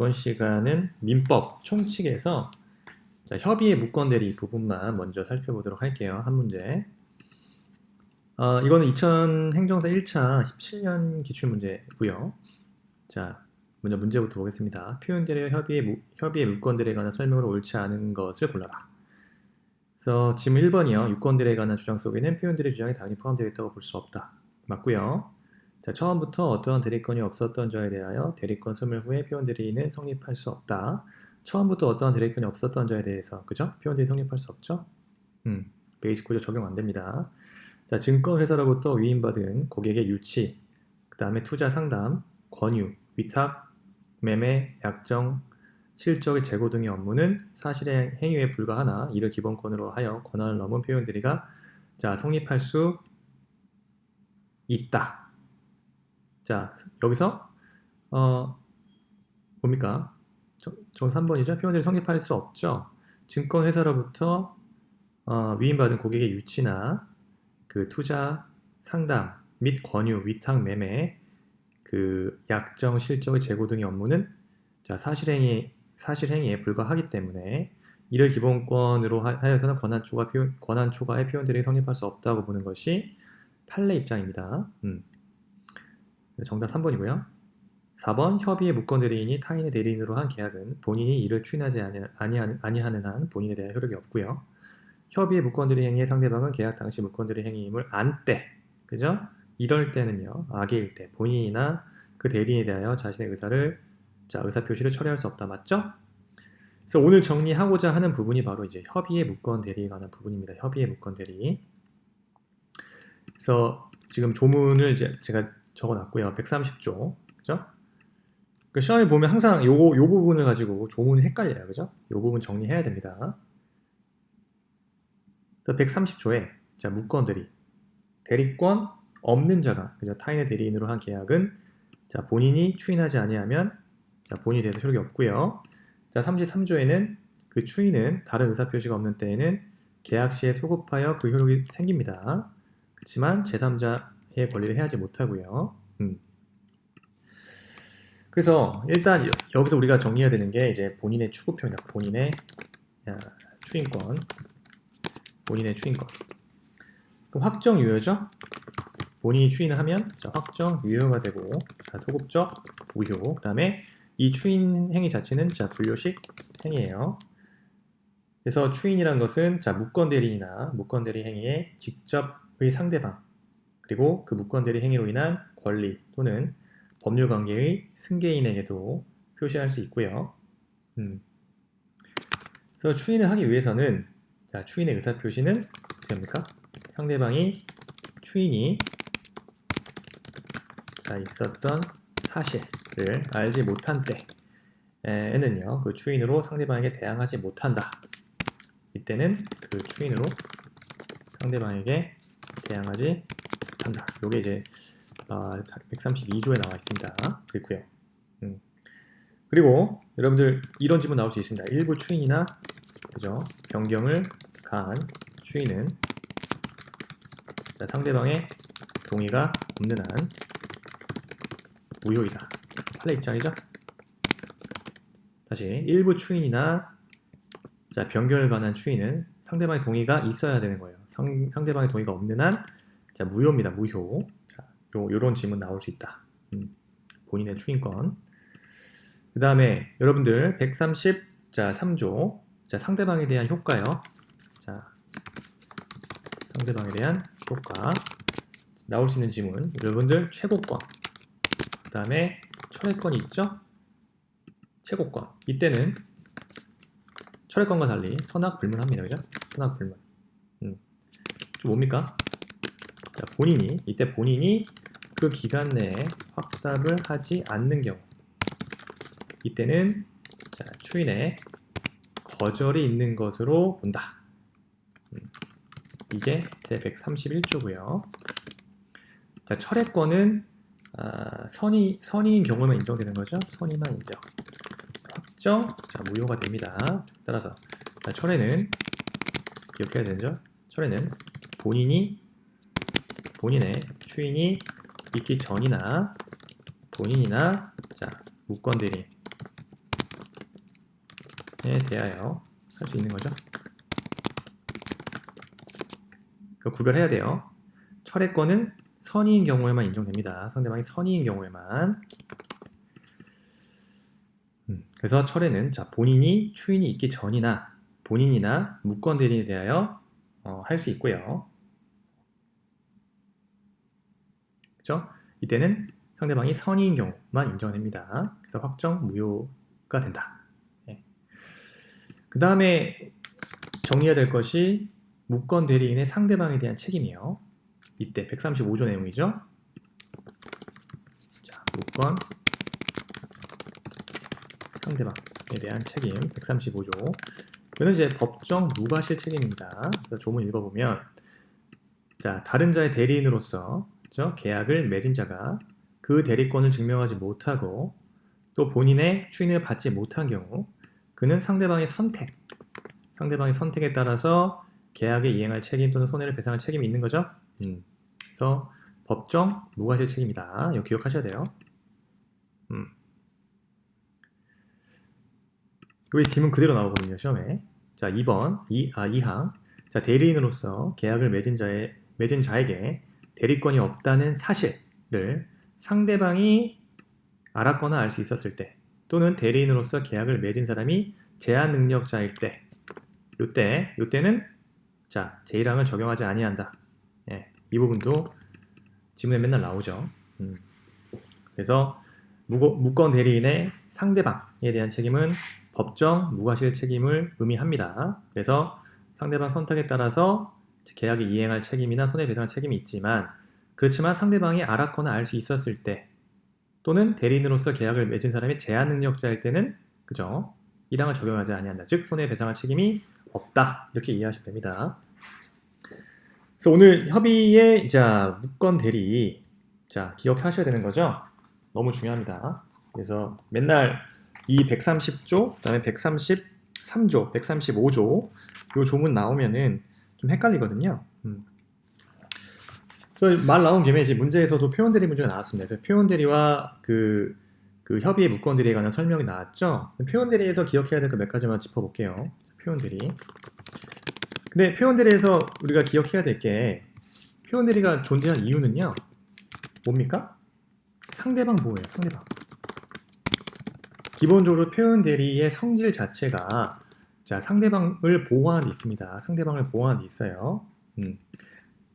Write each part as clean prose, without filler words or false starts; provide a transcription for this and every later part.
이번 시간은 민법 총칙에서 협의의 무권대리 부분만 먼저 살펴보도록 할게요. 한 문제. 이거는 2000 행정사 1차 17년 기출문제고요. 자, 먼저 문제부터 보겠습니다. 표현대리와 협의의 무권대리에 관한 설명으로 옳지 않은 것을 골라라. 그래서 질문 1번이요. 유권대리에 관한 주장 속에는 표현대리 주장이 당연히 포함되어 있다고 볼 수 없다. 맞고요. 자, 처음부터 어떠한 대리권이 없었던 자에 대하여 대리권 소멸 후에 표현대리는 성립할 수 없다. 처음부터 어떠한 대리권이 없었던 자에 대해서, 그죠? 표현대리 성립할 수 없죠? 베이직 구조 적용 안 됩니다. 자, 증권회사로부터 위임받은 고객의 유치, 그 다음에 투자 상담, 권유, 위탁, 매매, 약정, 실적의 재고 등의 업무는 사실의 행위에 불과하나 이를 기본권으로 하여 권한을 넘은 표현대리가 성립할 수 있다. 자, 여기서 뭡니까? 저 3번이죠? 표현대리 성립할 수 없죠? 증권회사로부터 위임받은 고객의 유치나 그 투자, 상담 및 권유, 위탁, 매매, 그 약정, 실적의 재고 등의 업무는 사실행위에 불과하기 때문에 이를 기본권으로 하여서는 권한 초과의 표현대리 성립할 수 없다고 보는 것이 판례 입장입니다. 정답 3번이고요. 4번 협의의 무권대리인이 타인의 대리인으로 한 계약은 본인이 이를 추인하지 아니하는 한 본인에 대한 효력이 없고요. 협의의 무권대리 행위의 상대방은 계약 당시 무권대리 행위임을 안 때, 그죠? 이럴 때는요, 악의일 때 본인이나 그 대리인에 대하여 자신의 의사표시를 처리할 수 없다. 맞죠? 그래서 오늘 정리하고자 하는 부분이 바로 이제 협의의 무권대리에 관한 부분입니다. 협의의 무권대리. 그래서 지금 조문을 제가 적어놨고요. 130조, 그죠? 그 시험에 보면 항상 요 부분을 가지고 조문이 헷갈려요, 그죠? 요 부분 정리해야 됩니다. 130조에 무권대리, 대리권 없는 자가, 그죠? 타인의 대리인으로 한 계약은 본인이 추인하지 아니하면 본인에 대해서 효력이 없고요. 33조에는 그 추인은 다른 의사표시가 없는 때에는 계약 시에 소급하여 그 효력이 생깁니다. 그렇지만 제3자의 권리를 해하지 못하고요. 그래서 일단 여기서 우리가 정리해야 되는 게 이제 본인의 추구표입니다. 본인의 추인권. 그럼 확정 유효죠? 본인이 추인을 하면 확정 유효가 되고 소급적 무효. 그 다음에 이 추인 행위 자체는 불료식 행위예요. 그래서 추인이란 것은 무권대리인이나 무권대리 행위의 직접의 상대방, 그리고 그 무권대리 행위로 인한 권리 또는 법률관계의 승계인에게도 표시할 수 있고요. 그래서 추인을 하기 위해서는 추인의 의사표시는 어떻게 합니까? 상대방이 추인이 있었던 사실을 알지 못한 때에는요, 그 추인으로 상대방에게 대항하지 못한다. 이때는 그 추인으로 상대방에게 대항하지 못한다. 요게 이제 132조에 나와 있습니다. 그렇고요. 그리고 여러분들 이런 질문 나올 수 있습니다. 일부 추인이나 그죠? 변경을 가한 추인은 상대방의 동의가 없는 한 무효이다. 판례 입장이죠? 다시 일부 추인이나 변경을 가한 추인은 상대방의 동의가 있어야 되는 거예요. 상대방의 동의가 없는 한 무효입니다. 무효. 요런 질문 나올 수 있다. 본인의 추인권. 그 다음에 여러분들 130, 3조 상대방에 대한 효과요. 상대방에 대한 효과 나올 수 있는 질문. 여러분들 최고권, 그 다음에 철회권이 있죠? 최고권. 이때는 철회권과 달리 선악불문합니다. 그죠? 선악불문. 좀 뭡니까? 이때 본인이 그 기간 내에 확답을 하지 않는 경우, 이때는 추인의 거절이 있는 것으로 본다. 이게 제 131조고요. 철회권은 선의인 경우만 인정되는 거죠. 선의만 인정. 확정, 무효가 됩니다. 따라서 철회는 기억해야 되죠. 철회는 본인의 추인이 있기 전이나 본인이나 무권대리 대하여 할 수 있는 거죠. 그 구별해야 돼요. 철회권은 선의인 경우에만 인정됩니다. 상대방이 선의인 경우에만. 그래서 철회는 자, 본인이 추인이 있기 전이나 본인이나 무권 대리인에 대하여 할 수 있고요. 그렇죠? 이때는 상대방이 선의인 경우만 인정됩니다. 그래서 확정 무효가 된다. 네. 그 다음에 정리해야 될 것이 무권 대리인의 상대방에 대한 책임이에요. 이때 135조 내용이죠. 자, 무권 상대방에 대한 책임 135조. 이거는 이제 법정 무과실 책임입니다. 그래서 조문 읽어보면 자, 다른 자의 대리인으로서 그렇죠? 계약을 맺은 자가 그 대리권을 증명하지 못하고 또 본인의 추인을 받지 못한 경우 그는 상대방의 선택에 따라서 계약에 이행할 책임 또는 손해를 배상할 책임이 있는 거죠. 그래서 법정 무과실 책임이다. 이거 기억하셔야 돼요. 여기 지문 그대로 나오거든요, 시험에. 자, 2번, 2항. 자, 대리인으로서 계약을 맺은 자에게 대리권이 없다는 사실을 상대방이 알았거나 알 수 있었을 때, 또는 대리인으로서 계약을 맺은 사람이 제한 능력자일 때, 요때는 자, 제1항을 적용하지 아니한다. 예, 이 부분도 지문에 맨날 나오죠. 그래서 무권 대리인의 상대방에 대한 책임은 법정 무과실 책임을 의미합니다. 그래서 상대방 선택에 따라서 계약에 이행할 책임이나 손해배상 책임이 있지만 그렇지만 상대방이 알았거나 알 수 있었을 때 또는 대리인으로서 계약을 맺은 사람이 제한 능력자일 때는 그죠? 1항을 적용하지 아니한다. 즉 손해배상할 책임이 없다. 이렇게 이해하시면 됩니다. 그래서 오늘 협의의 자 무권 대리 자 기억하셔야 되는 거죠. 너무 중요합니다. 그래서 맨날 이 130조, 그다음에 133조, 135조 요 조문 나오면은 좀 헷갈리거든요. 그래서 말 나온 김에 이제 문제에서도 표현 대리 문제가 나왔습니다. 그래서 표현 대리와 그 협의의 무권 대리에 관한 설명이 나왔죠. 표현 대리에서 기억해야 될 거 몇 가지만 짚어볼게요. 표현 대리. 근데 표현 대리에서 우리가 기억해야 될 게 표현 대리가 존재한 이유는요. 뭡니까? 상대방 보호예요. 상대방. 기본적으로 표현 대리의 성질 자체가 자 상대방을 보호하는 데 있습니다. 상대방을 보호하는 데 있어요.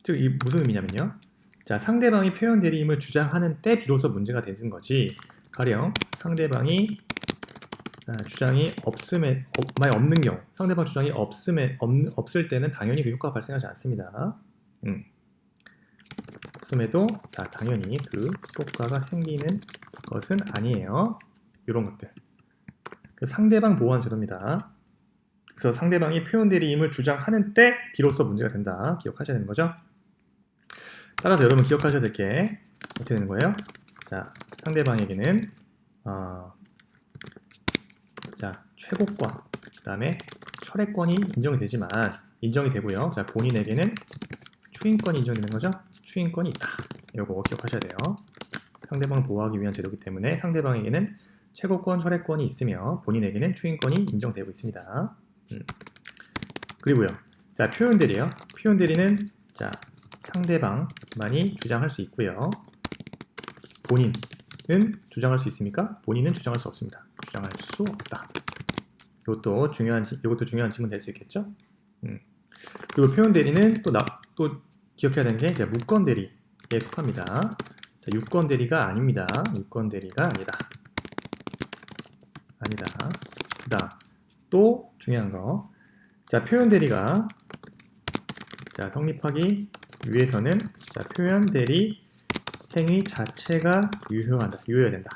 즉 이 무슨 의미냐면요. 자 상대방이 표현 대리임을 주장하는 때 비로소 문제가 되는 거지. 가령 상대방이 주장이 만약 없는 경우, 상대방 주장이 없을 때는 당연히 그 효과가 발생하지 않습니다. 없음에도 당연히 그 효과가 생기는 것은 아니에요. 이런 것들. 상대방 보호한 제도입니다. 그래서 상대방이 표현 대리임을 주장하는 때 비로소 문제가 된다. 기억하셔야 되는 거죠. 따라서 여러분 기억하셔야 될 게 어떻게 되는 거예요? 자, 상대방에게는 자 최고권, 그 다음에 철회권이 인정이 되고요. 자 본인에게는 추인권이 인정되는 거죠. 추인권이 있다. 이거 기억하셔야 돼요. 상대방을 보호하기 위한 제도이기 때문에 상대방에게는 최고권, 철회권이 있으며 본인에게는 추인권이 인정되고 있습니다. 그리고요. 자, 표현 대리요. 표현 대리는 자, 상대방만이 주장할 수 있고요. 본인은 주장할 수 있습니까? 본인은 주장할 수 없습니다. 주장할 수 없다. 이것도 중요한 질문 될 수 있겠죠? 그리고 표현 대리는 또 기억해야 되는 게 이제 무권 대리에 속합니다. 자, 유권 대리가 아닙니다. 유권 대리가 아니다. 그다음 또 중요한 거. 자, 표현 대리가 자, 성립하기 위해서는 자, 표현 대리 행위 자체가 유효해야 된다.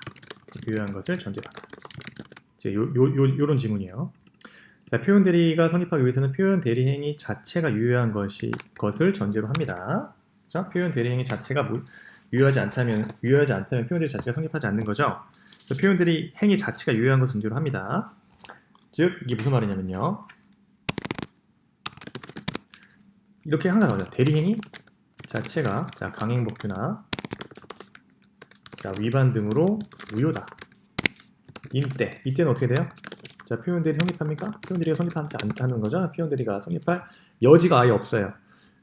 유효한 것을 전제로 한다. 이제 요런 지문이에요. 자, 표현 대리가 성립하기 위해서는 표현 대리 행위 자체가 유효한 것을 전제로 합니다. 자, 표현 대리 행위 자체가 유효하지 않다면 표현 대리 자체가 성립하지 않는 거죠. 표현 대리 행위 자체가 유효한 것을 전제로 합니다. 즉 이게 무슨 말이냐면요. 이렇게 항상 나오죠. 대리 행위 자체가 자 강행법규나 자 위반 등으로 무효다. 이때는 어떻게 돼요? 자, 표현들이 성립합니까? 표현들이가 성립하지 않다는 거죠. 표현들이가 성립할 여지가 아예 없어요.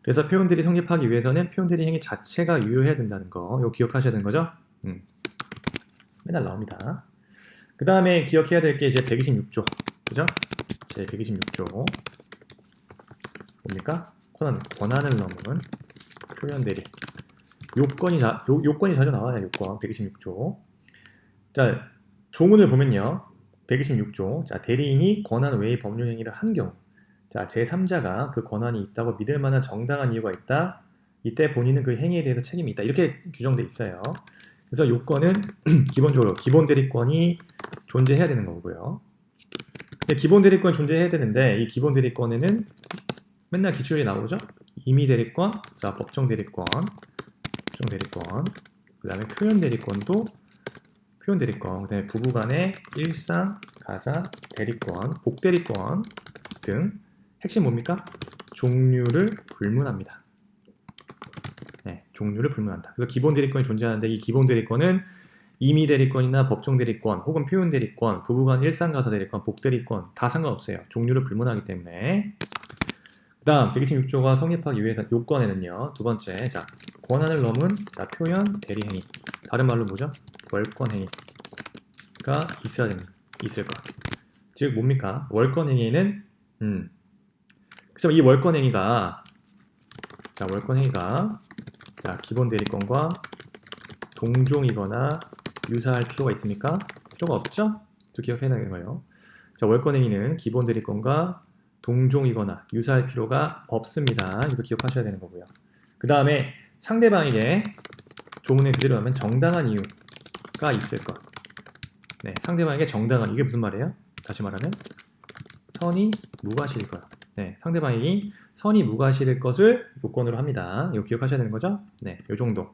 그래서 표현들이 성립하기 위해서는 표현들이 행위 자체가 유효해야 된다는 거, 이거 기억하셔야 되는 거죠. 맨날 나옵니다. 그 다음에 기억해야 될 게 이제 126조, 그죠? 제 126조 뭡니까? 권한을 넘은 표현들이 요건이 자주 나와요. 요건 126조. 자, 조문을 보면요. 126조. 자, 대리인이 권한 외의 법률 행위를 한 경우, 자, 제3자가 그 권한이 있다고 믿을 만한 정당한 이유가 있다. 이때 본인은 그 행위에 대해서 책임이 있다. 이렇게 규정돼 있어요. 그래서 요건은 기본적으로 기본 대리권이 존재해야 되는 거고요. 근데 기본 대리권이 존재해야 되는데 이 기본 대리권에는 맨날 기출이 나오죠. 임의 대리권, 자, 법정 대리권, 그 다음에 표현 대리권도 표현 대리권, 그 다음에 부부간의 일상, 가사, 대리권, 복대리권 등 핵심 뭡니까? 종류를 불문합니다. 네, 종류를 불문한다. 그래서 기본 대리권이 존재하는데 이 기본 대리권은 임의 대리권이나 법정 대리권 혹은 표현 대리권, 부부간 일상, 가사 대리권, 복대리권 다 상관없어요. 종류를 불문하기 때문에. 그 다음 126조가 성립하기 위해서 요건에는요. 두 번째, 자, 권한을 넘은 자, 표현 대리행위, 다른 말로 뭐죠? 월권행위가 있을 것. 즉 뭡니까? 월권행위는 그래서 이 월권행위가 자, 기본 대리권과 동종이거나 유사할 필요가 있습니까? 필요가 없죠? 또 기억해야 되는 거예요. 자, 월권행위는 기본 대리권과 동종이거나 유사할 필요가 없습니다. 이것도 기억하셔야 되는 거고요. 그 다음에 상대방에게 조문에 그대로 하면 정당한 이유가 있을 것. 네, 상대방에게 정당한, 이게 무슨 말이에요? 다시 말하면 선이 무과실일 거예요. 네, 상대방이 선이 무과실일 것을 요건으로 합니다. 이거 기억하셔야 되는 거죠? 네, 요 정도.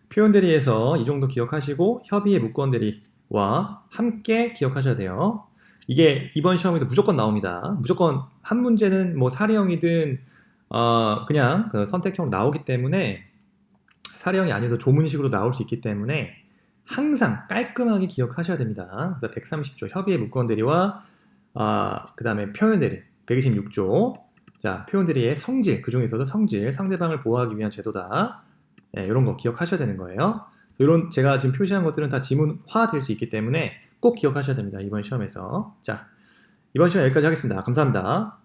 표현 대리에서 이 정도 기억하시고 협의의 무권 대리와 함께 기억하셔야 돼요. 이게 이번 시험에도 무조건 나옵니다. 무조건 한 문제는 뭐 사례형이든 그냥 그 선택형으로 나오기 때문에, 사례형이 아니어도 조문식으로 나올 수 있기 때문에 항상 깔끔하게 기억하셔야 됩니다. 그래서 130조 협의의 무권 대리와 그 다음에 표현 대리 126조, 자, 표현 대리의 성질, 그 중에서도 성질, 상대방을 보호하기 위한 제도다. 네, 이런 거 기억하셔야 되는 거예요. 이런 제가 지금 표시한 것들은 다 지문화 될 수 있기 때문에 꼭 기억하셔야 됩니다. 이번 시험에서. 자, 이번 시험 여기까지 하겠습니다. 감사합니다.